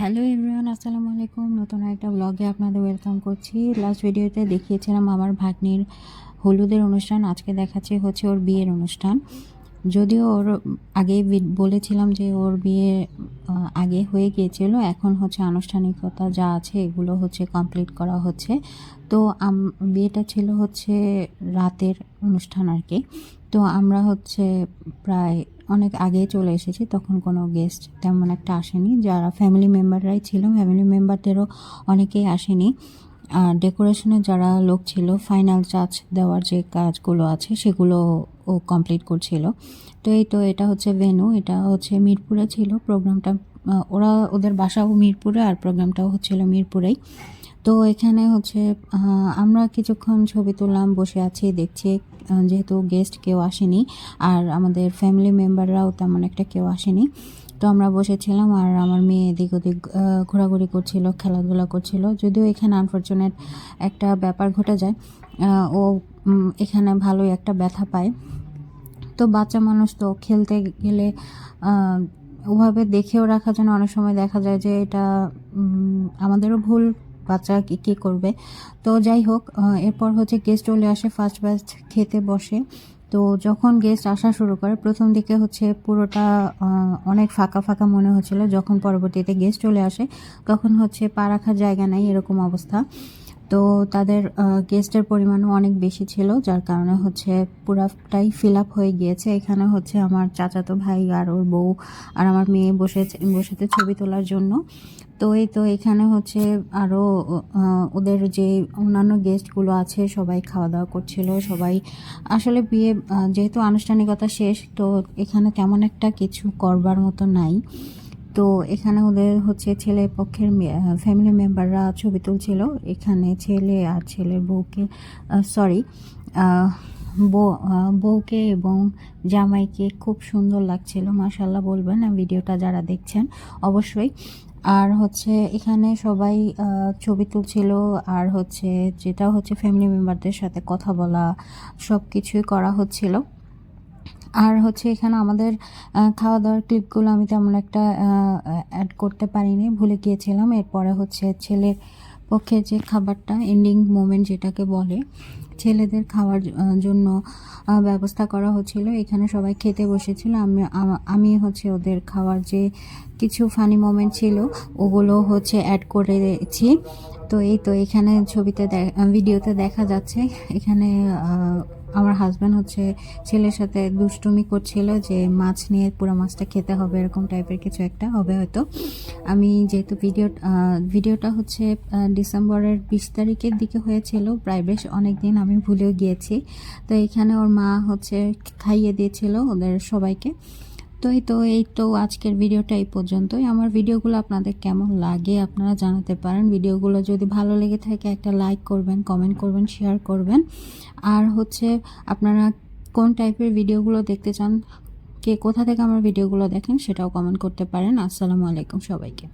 Hello everyone, আসসালামু আলাইকুম। নতুন একটা ব্লগে আপনাদের ওয়েলকাম করছি। লাস্ট ভিডিওতে দেখিয়েছিলাম আমার ভাগ্নির হলুদের অনুষ্ঠান, আজকে দেখাচ্ছি হচ্ছে ওর বিয়ের অনুষ্ঠান। যদিও ওর আগেই বলেছিলাম যে ওর বিয়ে আগে হয়ে গিয়েছিল, এখন হচ্ছে আনুষ্ঠানিকতা যা আছে এগুলো হচ্ছে কমপ্লিট করা হচ্ছে। তো বিয়েটা ছিল হচ্ছে রাতের অনুষ্ঠান আর কি। তো আমরা হচ্ছে প্রায় অনেক আগেই চলে এসেছি, তখন কোনো গেস্ট তেমন একটা আসেনি, যারা ফ্যামিলি মেম্বাররাই ছিল, ফ্যামিলি মেম্বারদেরও অনেকেই আসেনি। আর ডেকোরেশনের যারা লোক ছিল, ফাইনাল টাচ দেওয়ার যে কাজগুলো আছে সেগুলো ও কমপ্লিট করছিল। তো এটা হচ্ছে ভেন্যু, এটা হচ্ছে মিরপুরে ছিল প্রোগ্রামটা। ওদের বাসাও মিরপুরে আর প্রোগ্রামটাও হচ্ছিল মিরপুরেই। তো এখানে হচ্ছে আমরা কিছুক্ষণ ছবি তুললাম, বসে আছি দেখছি, যেহেতু গেস্ট কেউ আসেনি আর আমাদের ফ্যামিলি মেম্বাররাও তেমন একটা কেউ আসেনি। তো আমরা বসেছিলাম আর আমার মেয়ে এদিক ওদিক ঘোরাঘুরি করছিল, খেলাধুলা করছিল। যদিও এখানে আনফর্চুনেট একটা ব্যাপার ঘটে যায়, ও এখানে ভালোই একটা ব্যথা পায়। তো বাচ্চা মানুষ তো খেলতে গেলে ওভাবে দেখেও রাখা যেন অনেক সময় দেখা যায় যে এটা আমাদেরও ভুল, বাচ্চা কী করবে। তো যাই হোক, এরপর হচ্ছে গেস্ট চলে আসে, ফার্স্ট ব্যাচ খেতে বসে। তো যখন গেস্ট আসা শুরু করে, প্রথম দিকে হচ্ছে পুরোটা অনেক ফাঁকা ফাঁকা মনে হচ্ছিল। যখন পরবর্তীতে গেস্ট চলে আসে তখন হচ্ছে পা রাখার জায়গা নাই, এরকম অবস্থা। তো তাদের গেস্টের পরিমাণও অনেক বেশি ছিল, যার কারণে হচ্ছে পুরাটাই ফিল আপ হয়ে গিয়েছে। এখানে হচ্ছে আমার চাচাতো ভাই আর ওর বউ আর আমার মেয়ে বসেতে ছবি তোলার জন্য। তো এখানে হচ্ছে আরও ওদের যে অন্যান্য গেস্টগুলো আছে সবাই খাওয়া দাওয়া করছিল। সবাই আসলে বিয়ে যেহেতু আনুষ্ঠানিকতা শেষ, তো এখানে তেমন একটা কিছু করবার মতো নাই। তো এখানে ওদের হচ্ছে ছেলে পক্ষের ফ্যামিলি মেম্বাররা ছবি তুলছিল। এখানে ছেলে আর ছেলের বউকে সরি বউকে এবং জামাইকে খুব সুন্দর লাগছিল, মাশাল্লাহ বলবেন ভিডিওটা যারা দেখছেন অবশ্যই। আর হচ্ছে এখানে সবাই ছবি তুলছিল, আর হচ্ছে যেটা হচ্ছে ফ্যামিলি মেম্বারদের সাথে কথা বলা, সব কিছুই করা হচ্ছিল। আর হচ্ছে এখানে আমাদের খাওয়া দাওয়ার ক্লিপগুলো আমি তেমন একটা অ্যাড করতে পারিনি, ভুলে গিয়েছিলাম। এরপরে হচ্ছে ছেলের পক্ষে যে খাবারটা, এন্ডিং মোমেন্ট যেটাকে বলে, ছেলেদের খাওয়ার জন্য ব্যবস্থা করা হচ্ছিল। এখানে সবাই খেতে বসেছিল, আমি হচ্ছে ওদের খাওয়ার যে কিছু ফানি মোমেন্ট ছিল ওগুলো হচ্ছে অ্যাড করেছি। তো এখানে ভিডিওতে দেখা যাচ্ছে এখানে আমার হাজব্যান্ড হচ্ছে ছেলের সাথে দুষ্টুমি করছিল যে মাছ নিয়ে পুরো মাছটা খেতে হবে, এরকম টাইপের কিছু একটা হবে হয়তো। আমি যেহেতু ভিডিওটা হচ্ছে ডিসেম্বরের 20 তারিখের দিকে হয়েছিল, প্রায় বেশ অনেক দিন, আমি ভুলেও গিয়েছি। তো এখানে ওর মা হচ্ছে খাইয়ে দিয়েছিল ওদের সবাইকে। তো আজকের ভিডিওটা এই পর্যন্তই। আমার ভিডিওগুলো আপনাদের কেমন লাগে আপনারা জানাতে পারেন। ভিডিওগুলো যদি ভালো লেগে থাকে একটা লাইক করবেন, কমেন্ট করবেন, শেয়ার করবেন। আর হচ্ছে আপনারা কোন টাইপের ভিডিওগুলো দেখতে চান, কে কোথা থেকে আমার ভিডিওগুলো দেখেন সেটাও কমেন্ট করতে পারেন। আসসালামু আলাইকুম সবাইকে।